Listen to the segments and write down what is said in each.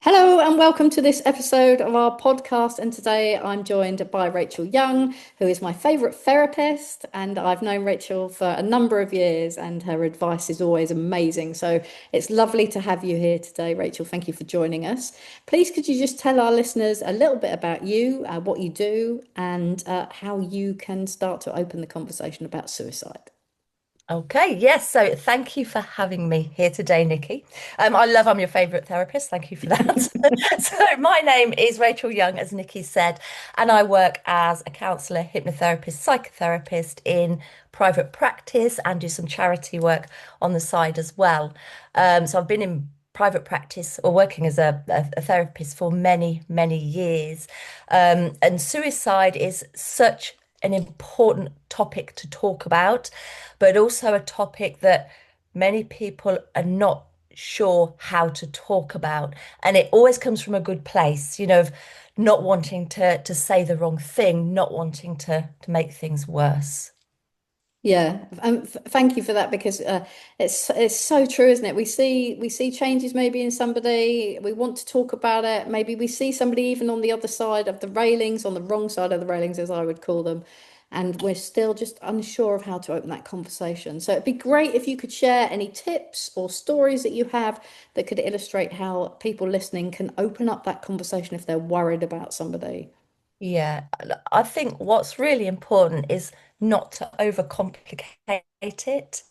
Hello and welcome to this episode of our podcast. And today I'm joined by Rachel Young, who is my favourite therapist. And I've known Rachel for a number of years, and her advice is always amazing. So it's lovely to have you here today, Rachel. Thank you for joining us. Please, could you just tell our listeners a little bit about you, what you do, and how you can start to open the conversation about suicide? Okay, yes. So thank you for having me here today, Nikki. I'm your favourite therapist. Thank you for that. So my name is Rachel Young, as Nikki said, and I work as a counsellor, hypnotherapist, psychotherapist in private practice and do some charity work on the side as well. So I've been in private practice or working as a therapist for many, many years. And suicide is such an important topic to talk about, but also a topic that many people are not sure how to talk about. And it always comes from a good place, of not wanting to say the wrong thing, not wanting to make things worse. Yeah, and thank you for that because it's so true, isn't it? We see changes maybe in somebody, we want to talk about it. Maybe we see somebody even on the other side of the railings, on the wrong side of the railings, as I would call them, and we're still just unsure of how to open that conversation. So it'd be great if you could share any tips or stories that you have that could illustrate how people listening can open up that conversation if they're worried about somebody. Yeah, I think what's really important is not to overcomplicate it.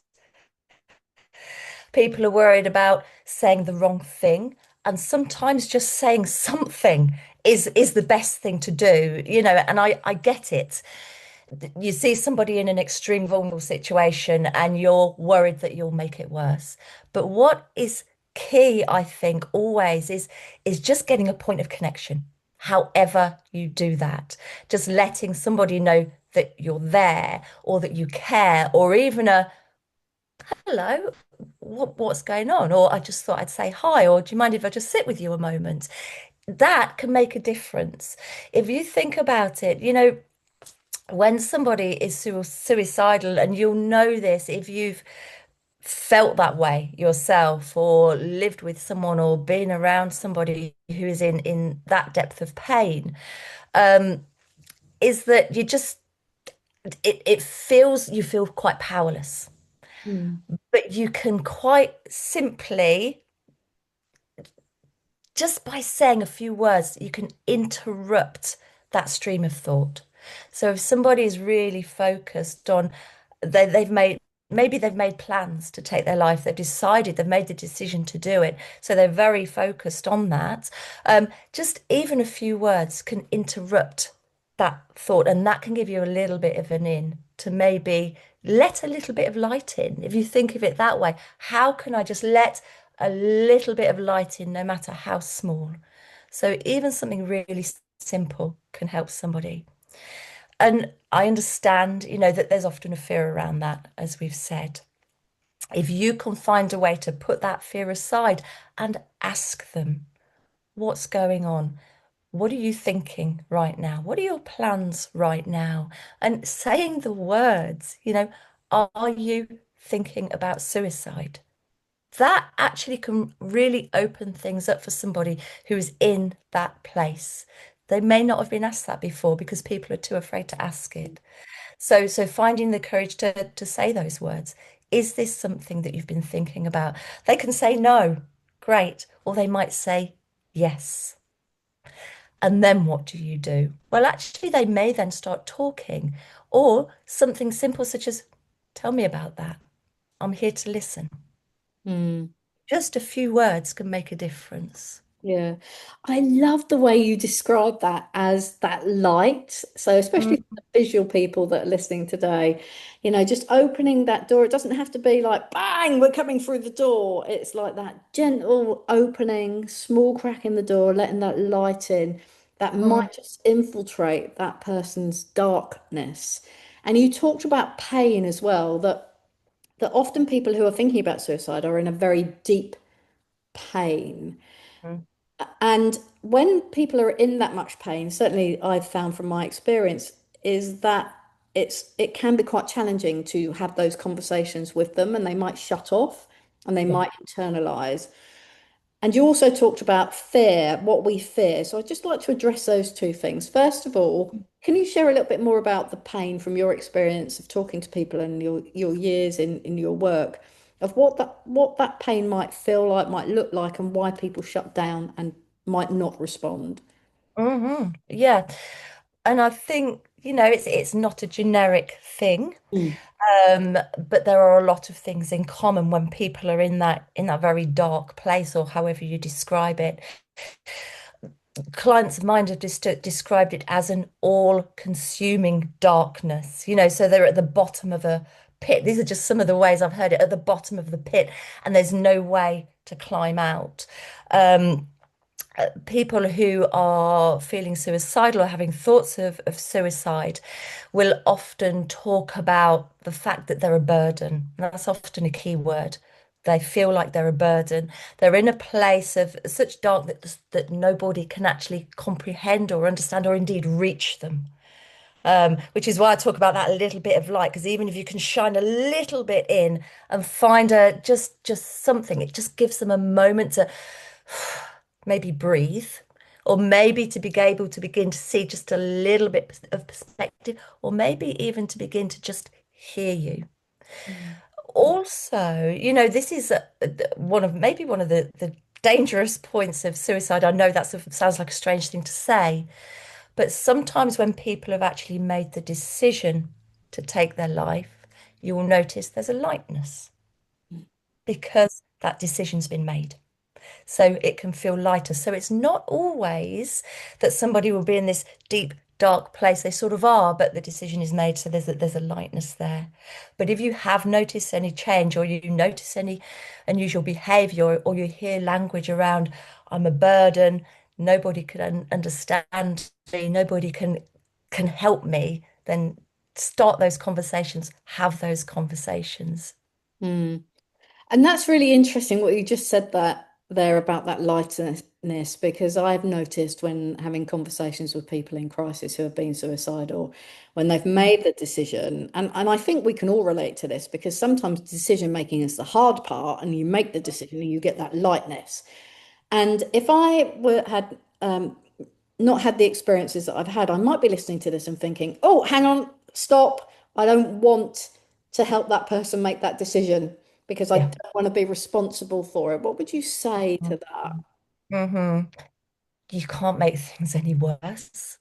People are worried about saying the wrong thing, and sometimes just saying something is the best thing to do, and I get it. You see somebody in an extreme vulnerable situation and you're worried that you'll make it worse. But what is key, I think, always is just getting a point of connection. However you do that, just letting somebody know that you're there or that you care, or even a hello, what's going on? Or I just thought I'd say hi, or do you mind if I just sit with you a moment? That can make a difference. If you think about it, when somebody is suicidal, and you'll know this if you've felt that way yourself, or lived with someone, or been around somebody who is in that depth of pain, um, is that it feels you feel quite powerless. Mm. But you can quite simply, just by saying a few words, you can interrupt that stream of thought. So if somebody is really focused on, they've made, maybe they've made plans to take their life, they've made the decision to do it. So they're very focused on that. Just even a few words can interrupt that thought, and that can give you a little bit of an in to maybe let a little bit of light in. If you think of it that way, how can I just let a little bit of light in, no matter how small? So even something really simple can help somebody. And I understand, that there's often a fear around that, as we've said. If you can find a way to put that fear aside and ask them, what's going on? What are you thinking right now? What are your plans right now? And saying the words, are you thinking about suicide? That actually can really open things up for somebody who is in that place. They may not have been asked that before because people are too afraid to ask it. So finding the courage to say those words. Is this something that you've been thinking about? They can say no, great, or they might say yes. And then what do you do? Well, actually, they may then start talking, or something simple such as, tell me about that. I'm here to listen. Mm. Just a few words can make a difference. Yeah, I love the way you describe that as that light. So, especially for Mm, the visual people that are listening today, just opening that door. It doesn't have to be like bang, we're coming through the door. It's like that gentle opening, small crack in the door, letting that light in that mm, might just infiltrate that person's darkness. And you talked about pain as well, that often people who are thinking about suicide are in a very deep pain. mm. And when people are in that much pain, certainly I've found from my experience, is that it can be quite challenging to have those conversations with them, and they might shut off and they Yeah. might internalize. And you also talked about fear, what we fear. So I'd just like to address those two things. First of all, can you share a little bit more about the pain from your experience of talking to people and your years in your work, of what that pain might feel like, might look like, and why people shut down and might not respond? Yeah. And I think, it's not a generic thing. Mm. But there are a lot of things in common when people are in that very dark place, or however you describe it. Clients of mine have described it as an all-consuming darkness, so they're at the bottom of a pit. These are just some of the ways I've heard it, at the bottom of the pit, and there's no way to climb out. Um, People who are feeling suicidal or having thoughts of suicide will often talk about the fact that they're a burden. That's often a key word. They feel like they're a burden. They're in a place of such darkness that nobody can actually comprehend or understand or indeed reach them. Which is why I talk about that little bit of light, because even if you can shine a little bit in and find a just something, it just gives them a moment to maybe breathe, or maybe to be able to begin to see just a little bit of perspective, or maybe even to begin to just hear you. Mm. Also, this is one of the dangerous points of suicide. I know that sounds like a strange thing to say, but sometimes when people have actually made the decision to take their life, you will notice there's a lightness because that decision's been made. So it can feel lighter. So it's not always that somebody will be in this deep, dark place. They sort of are, but the decision is made. So there's a lightness there. But if you have noticed any change, or you notice any unusual behavior, or you hear language around, I'm a burden, nobody can understand me, nobody can help me, then start those conversations, have those conversations. Mm. And that's really interesting what you just said that there about that lightness, because I've noticed when having conversations with people in crisis who have been suicidal, when they've made the decision, and I think we can all relate to this because sometimes decision making is the hard part, and you make the decision and you get that lightness. And if I had not had the experiences that I've had, I might be listening to this and thinking, oh, hang on, stop. I don't want to help that person make that decision because I Yeah. don't want to be responsible for it. What would you say to that? hmm You can't make things any worse.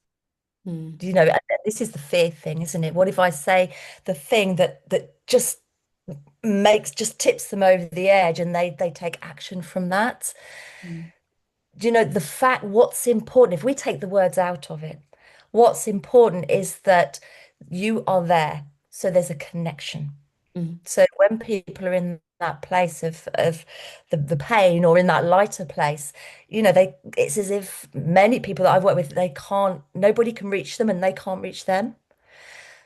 Hmm. And this is the fear thing, isn't it? What if I say the thing that just tips them over the edge, and they take action from that? Mm. The fact, what's important, if we take the words out of it, what's important is that you are there. So there's a connection. Mm. So when people are in that place of the pain, or in that lighter place, it's as if many people that I've worked with, nobody can reach them, and they can't reach them.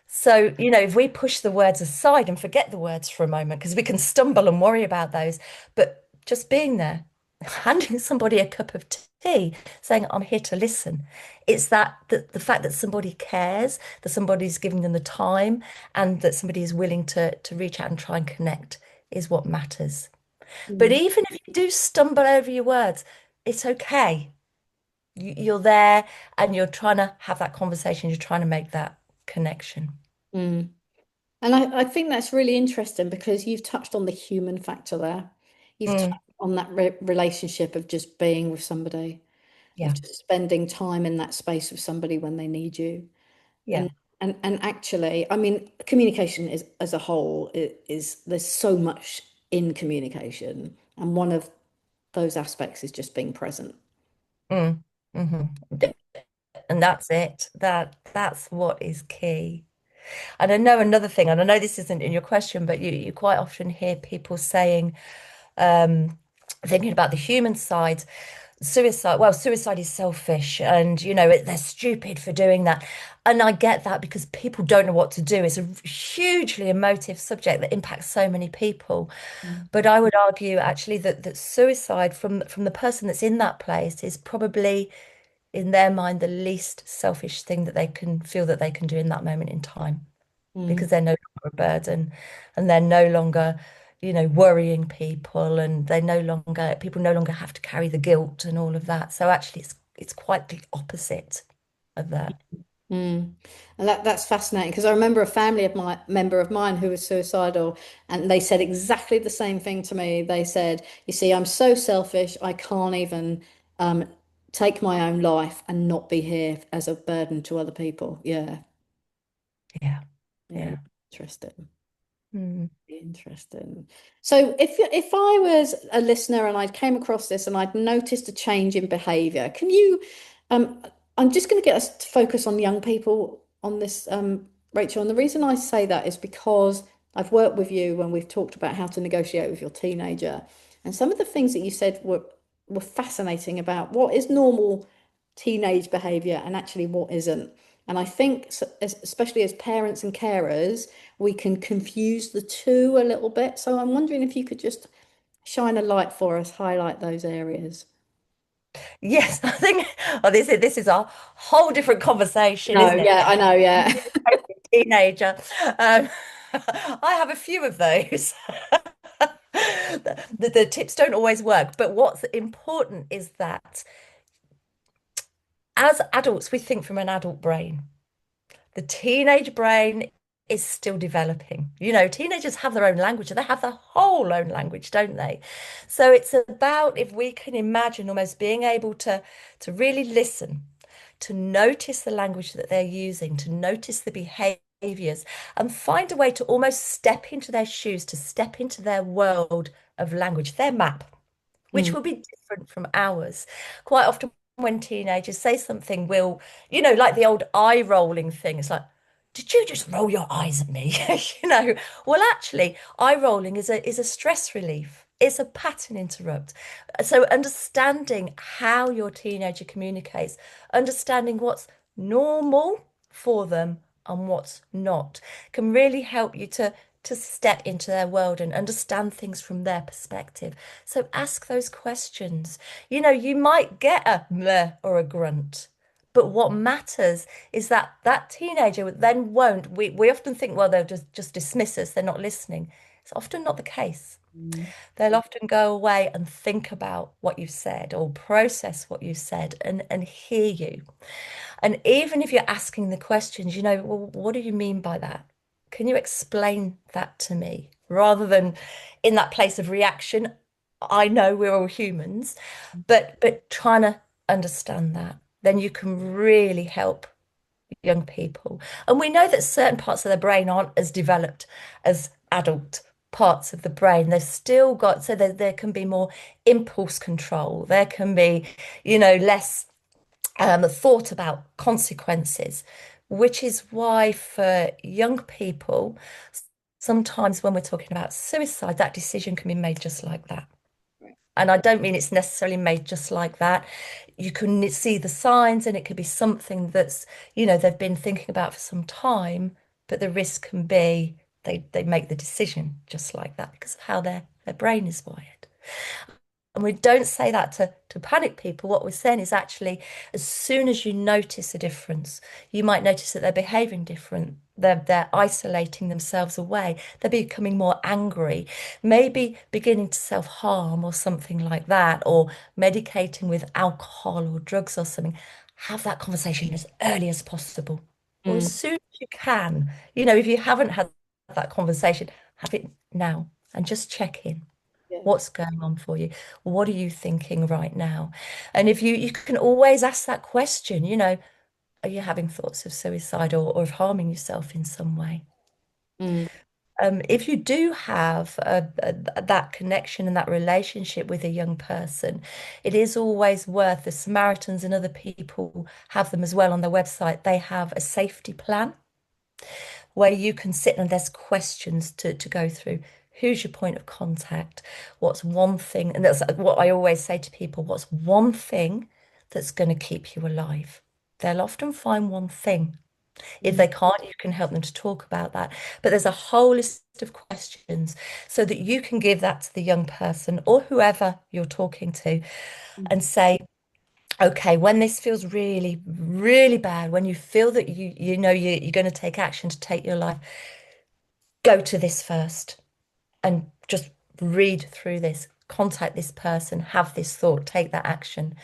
So, if we push the words aside and forget the words for a moment, because we can stumble and worry about those, but just being there, handing somebody a cup of tea, saying, I'm here to listen. It's the fact that somebody cares, that somebody's giving them the time, and that somebody is willing to reach out and try and connect is what matters. But Mm. even if you do stumble over your words, it's okay. You're there, and you're trying to have that conversation, you're trying to make that connection. Mm. And I think that's really interesting because you've touched on the human factor there. You've touched Mm, on that relationship of just being with somebody, of yeah, just spending time in that space with somebody when they need you. yeah. And and actually, I mean, communication is as a whole is there's so much in communication, and one of those aspects is just being present. Mm, hmm And that's it. That's what is key. And I know another thing, and I know this isn't in your question, but you quite often hear people saying, um, thinking about the human side, suicide is selfish, and they're stupid for doing that. And I get that, because people don't know what to do. It's a hugely emotive subject that impacts so many people. Mm. But I would argue actually that suicide from the person that's in that place is probably, in their mind, the least selfish thing that they can feel that they can do in that moment in time, Mm. because they're no longer a burden, and they're no longer, worrying people, and people no longer have to carry the guilt and all of that. So actually it's quite the opposite of that. Mm. And that's fascinating because I remember a family of my member of mine who was suicidal, and they said exactly the same thing to me. They said, "You see, I'm so selfish, I can't even um, take my own life and not be here as a burden to other people." Yeah, Yeah. yeah, Yeah. interesting. Mm. Interesting. So if I was a listener and I came across this and I'd noticed a change in behavior, can you um I'm just going to get us to focus on young people on this, Rachel, and the reason I say that is because I've worked with you when we've talked about how to negotiate with your teenager, and some of the things that you said were fascinating about what is normal teenage behavior and actually what isn't. And I think, especially as parents and carers, we can confuse the two a little bit. So I'm wondering if you could just shine a light for us, highlight those areas. Yes, I think this is a whole different conversation, No, isn't it? yeah, I know, yeah. Teenager. Um, I have a few of those. The tips don't always work, but what's important is that as adults, we think from an adult brain. The teenage brain is still developing. Teenagers have their own language, and they have their whole own language, don't they? So it's about if we can imagine almost being able to really listen, to notice the language that they're using, to notice the behaviors, and find a way to almost step into their shoes, to step into their world of language, their map, which Mm, will be different from ours. Quite often, when teenagers say something, like the old eye rolling thing, it's like, did you just roll your eyes at me? Well, actually, eye rolling is a stress relief. It's a pattern interrupt. So understanding how your teenager communicates, understanding what's normal for them and what's not, can really help you to step into their world and understand things from their perspective. So ask those questions. You might get a meh or a grunt, but what matters is that that teenager then won't. We often think, well, they'll just dismiss us, they're not listening. It's often not the case. mm, They'll often go away and think about what you said or process what you said and hear you. And even if you're asking the questions, well, what do you mean by that? Can you explain that to me? Rather than in that place of reaction, I know we're all humans, but trying to understand that, then you can really help young people. And we know that certain parts of the brain aren't as developed as adult parts of the brain. They've still got, so there can be more impulse control. There can be, less thought about consequences, which is why for young people, sometimes when we're talking about suicide, that decision can be made just like that. And I don't mean it's necessarily made just like that. You can see the signs, and it could be something that's, they've been thinking about for some time, but the risk can be they make the decision just like that because of how their brain is wired. And we don't say that to panic people. What we're saying is actually, as soon as you notice a difference, you might notice that they're behaving different. They're isolating themselves away. They're becoming more angry, maybe beginning to self-harm or something like that, or medicating with alcohol or drugs or something. Have that conversation as early as possible, or as mm, soon as you can. If you haven't had that conversation, have it now and just check in. yeah. What's going on for you? What are you thinking right now? And if you can always ask that question, are you having thoughts of suicide or of harming yourself in some way? Mm, If you do have that connection and that relationship with a young person, it is always worth, the Samaritans and other people have them as well on their website. They have a safety plan where you can sit and there's questions to go through. Who's your point of contact? What's one thing? And that's what I always say to people, what's one thing that's going to keep you alive? They'll often find one thing. If mm, they can't, you can help them to talk about that. But there's a whole list of questions so that you can give that to the young person or whoever you're talking to mm, and say, okay, when this feels really, really bad, when you feel that you're going to take action to take your life, go to this first and just read through this, contact this person, have this thought, take that action.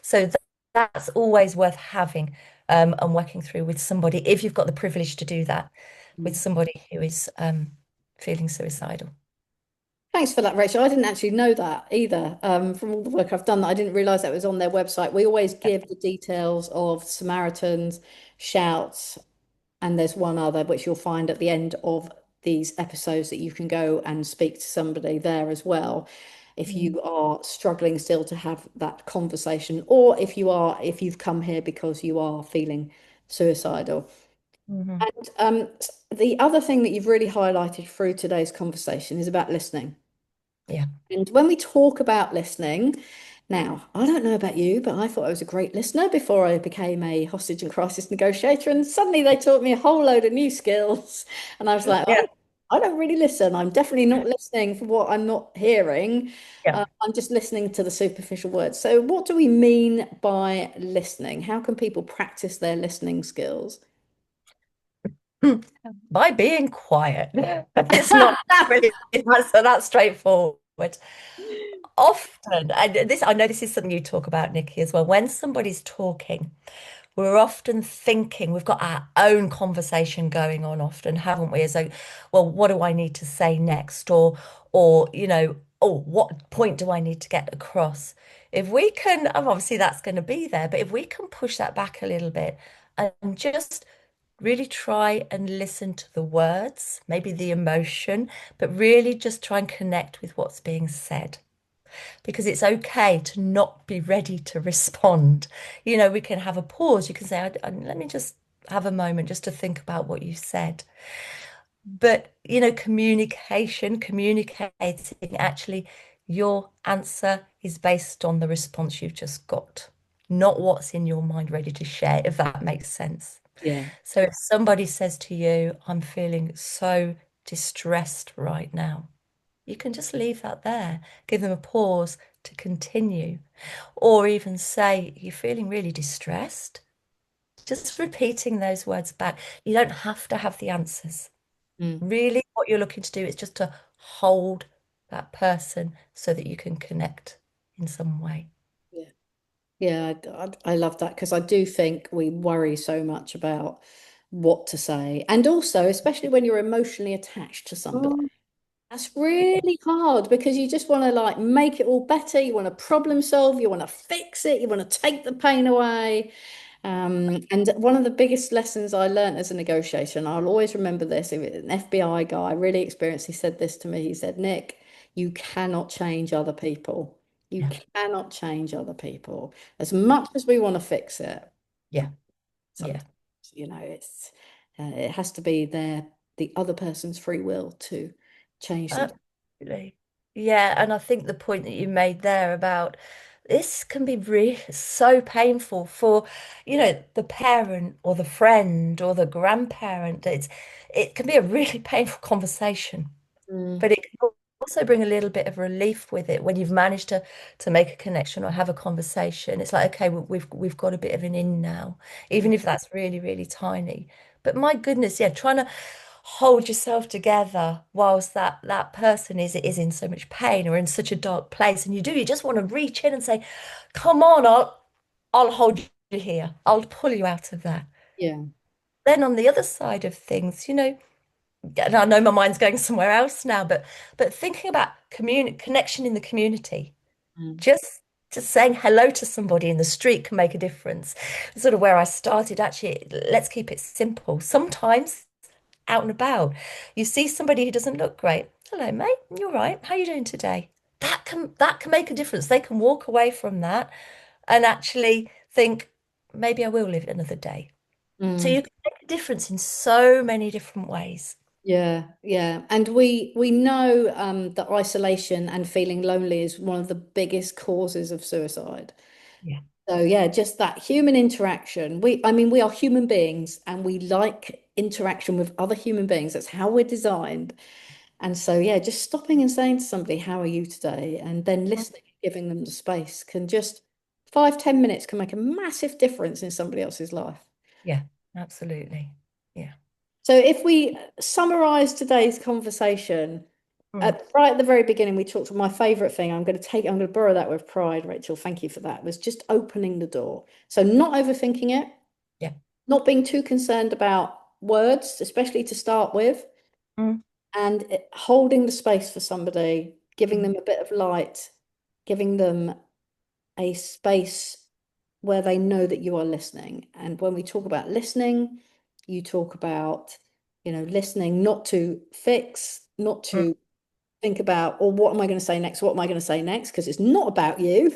So that's always worth having and working through with somebody if you've got the privilege to do that with Mm. somebody who is feeling suicidal. Thanks for that, Rachel. I didn't actually know that either. From all the work I've done, that I didn't realize that was on their website. We always give the details of Samaritans, Shouts, and there's one other which you'll find at the end of these episodes that you can go and speak to somebody there as well. If Mm. you are struggling still to have that conversation, or if you've come here because you are feeling suicidal. Mhm. And the other thing that you've really highlighted through today's conversation is about listening. Yeah. And when we talk about listening, now, I don't know about you, but I thought I was a great listener before I became a hostage and crisis negotiator. And suddenly they taught me a whole load of new skills. And I was like, Yeah. I don't really listen. I'm definitely not listening for what I'm not hearing. Yeah. I'm just listening to the superficial words. So, what do we mean by listening? How can people practice their listening skills? By being quiet. It's not really that's straightforward. Often, and this I know this is something you talk about, Nikki, as well. When somebody's talking, we're often thinking we've got our own conversation going on often, haven't we? As though, well, what do I need to say next? Or, oh, what point do I need to get across? If we can, and obviously that's going to be there, but if we can push that back a little bit and just really try and listen to the words, maybe the emotion, but really just try and connect with what's being said because it's okay to not be ready to respond. We can have a pause. You can say, let me just have a moment just to think about what you said. But, communicating, actually, your answer is based on the response you've just got, not what's in your mind ready to share, if that makes sense. Yeah. So if somebody says to you, I'm feeling so distressed right now, you can just leave that there, give them a pause to continue, or even say, you're feeling really distressed. Just repeating those words back. You don't have to have the answers. Mm. Really, what you're looking to do is just to hold that person so that you can connect in some way. Yeah. Yeah, I love that because I do think we worry so much about what to say. And also, especially when you're emotionally attached to somebody, Mm. that's really hard because you just want to like make it all better. You want to problem solve, you want to fix it, you want to take the pain away. And one of the biggest lessons I learned as a negotiator, and I'll always remember this, an FBI guy, really experienced, he said this to me. He said, Nick, you cannot change other people. You Yeah, cannot change other people. As much as we want to fix it, yeah, yeah. sometimes, it has to be the other person's free will to change them. Absolutely. Yeah, and I think the point that you made there about this can be really so painful for, the parent or the friend or the grandparent. It can be a really painful conversation, Mm, but it can also bring a little bit of relief with it when you've managed to make a connection or have a conversation. It's like, okay, we've got a bit of an in now, mm, even if that's really, really tiny. But my goodness, yeah, trying to hold yourself together whilst that person is in so much pain or in such a dark place, and you just want to reach in and say, "Come on, I'll hold you here. I'll pull you out of that." yeah. Then on the other side of things, and I know my mind's going somewhere else now, but thinking about connection in the community, Mm, just saying hello to somebody in the street can make a difference. Sort of where I started, actually, let's keep it simple. Sometimes out and about, you see somebody who doesn't look great. Hello, mate. You all right? How you doing today? That can make a difference. They can walk away from that and actually think, maybe I will live another day. So you mm. can make a difference in so many different ways. Yeah, yeah. And we know that isolation and feeling lonely is one of the biggest causes of suicide. Yeah. So yeah, just that human interaction. I mean, we are human beings and we like interaction with other human beings. That's how we're designed. And so yeah, just stopping and saying to somebody, "How are you today?" and then listening, giving them the space can just 5, 10 minutes can make a massive difference in somebody else's life. Yeah, absolutely. Yeah. So if we summarize today's conversation, Mm, right at the very beginning, we talked about my favorite thing. I'm going to borrow that with pride, Rachel. Thank you for that. Was just opening the door. So not overthinking it, yeah. not being too concerned about words, especially to start with, Mm, and holding the space for somebody, giving mm, them a bit of light, giving them a space where they know that you are listening. And when we talk about listening, you talk about, listening not to fix, not mm, to think about, or what am I going to say next? What am I going to say next? Because it's not about you,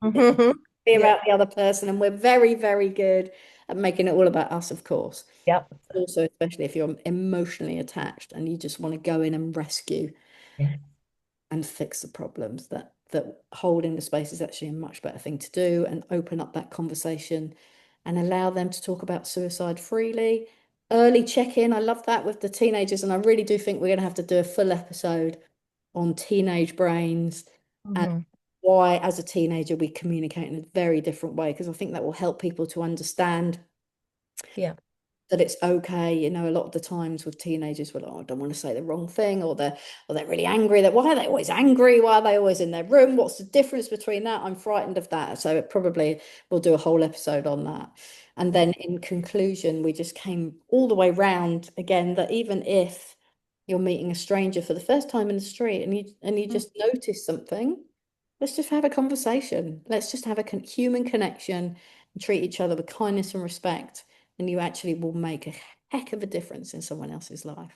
it's mhm. Yeah. about the other person. And we're very, very good at making it all about us, of course. Yep. Also, especially if you're emotionally attached and you just want to go in and rescue Yeah. and fix the problems, that holding the space is actually a much better thing to do, and open up that conversation and allow them to talk about suicide freely. Early check-in, I love that with the teenagers, and I really do think we're going to have to do a full episode on teenage brains and Mhm. why, as a teenager, we communicate in a very different way, because I think that will help people to understand Yeah. that it's okay. A lot of the times with teenagers, we're like, oh, I don't want to say the wrong thing, or they're really angry. That why are they always angry? Why are they always in their room? What's the difference between that? I'm frightened of that. So it probably we'll do a whole episode on that. And then in conclusion, we just came all the way round again that even if you're meeting a stranger for the first time in the street and you Mm. just notice something, let's just have a conversation. Let's just have a human connection and treat each other with kindness and respect, and you actually will make a heck of a difference in someone else's life.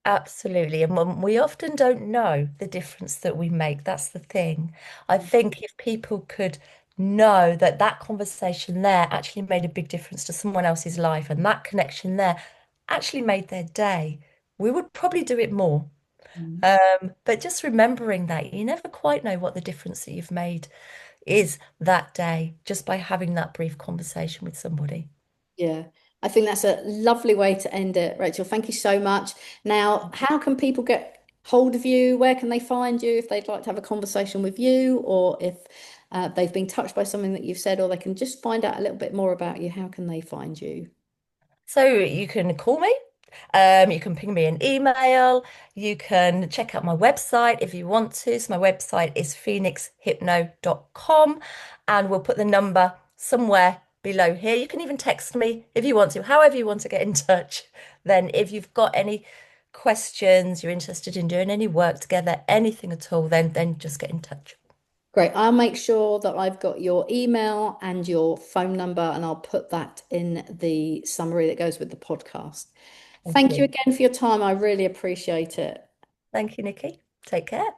Absolutely. And we often don't know the difference that we make. That's the thing. I think if people could know that that conversation there actually made a big difference to someone else's life and that connection there actually made their day, we would probably do it more. Mm. But just remembering that you never quite know what the difference that you've made is that day just by having that brief conversation with somebody. Yeah, I think that's a lovely way to end it, Rachel. Thank you so much. Now, how can people get hold of you? Where can they find you if they'd like to have a conversation with you, or if they've been touched by something that you've said, or they can just find out a little bit more about you? How can they find you? So you can call me, you can ping me an email, you can check out my website if you want to. So my website is phoenixhypno.com, and we'll put the number somewhere below here. You can even text me if you want to, however you want to get in touch. Then if you've got any questions, you're interested in doing any work together, anything at all, then just get in touch. Great. I'll make sure that I've got your email and your phone number, and I'll put that in the summary that goes with the podcast. Thank Thank you you. again for your time. I really appreciate it. Thank you, Nikki. Take care.